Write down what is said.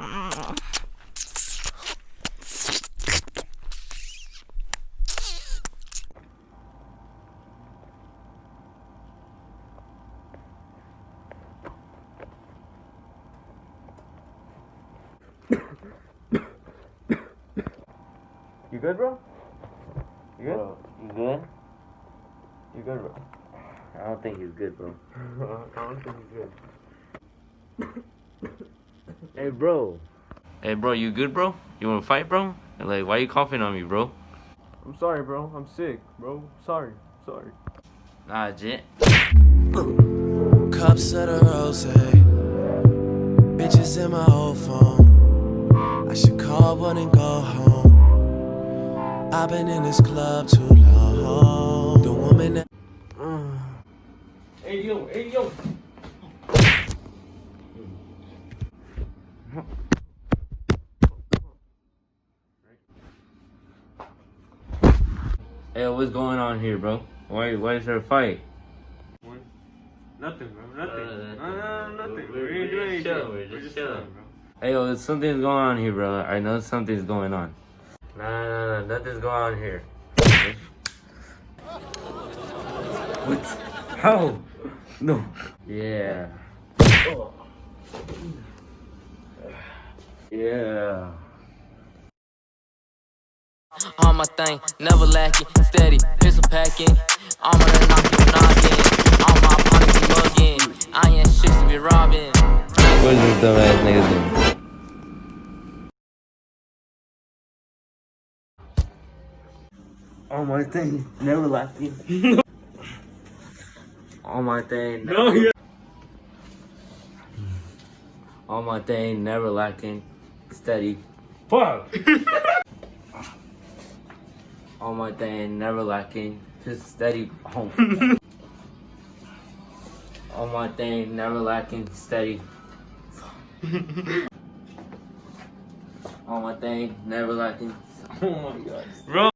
You good, bro? You good? Bro, you good? You good, bro? I don't think he's good, bro. I don't think he's good. Hey, bro. Hey, bro, you good, bro? You wanna fight, bro? Like, why you coughing on me, bro? I'm sorry, bro. I'm sick, bro. Sorry. Nah, Jet. Cups of the rose, bitches in my old phone. I should call one and go home. I've been in this club too long. The woman that Hey, yo. Hey, what's going on here, bro? Why is there a fight? Nothing, bro. Nothing. Nothing. We're We ain't doing anything. chilling, we're We're just just chilling. chilling, bro. Hey, yo, something's going on here, bro. I know something's going on. Nah, nothing's going on here. What? How? No. Yeah. Yeah. On my thing, never lacking, steady, pistol packing. On my knocking. On my opponent mugging. I ain't shit to be robbing. What is this dumbass nigga doing? Oh, my thing. Never lacking. On my thing. No, yeah. On my thing, never lacking, steady. Fuck. On my thing, never lacking, just steady. Home. On my thing, never lacking, steady. On my thing, never lacking. Oh my god. Bro.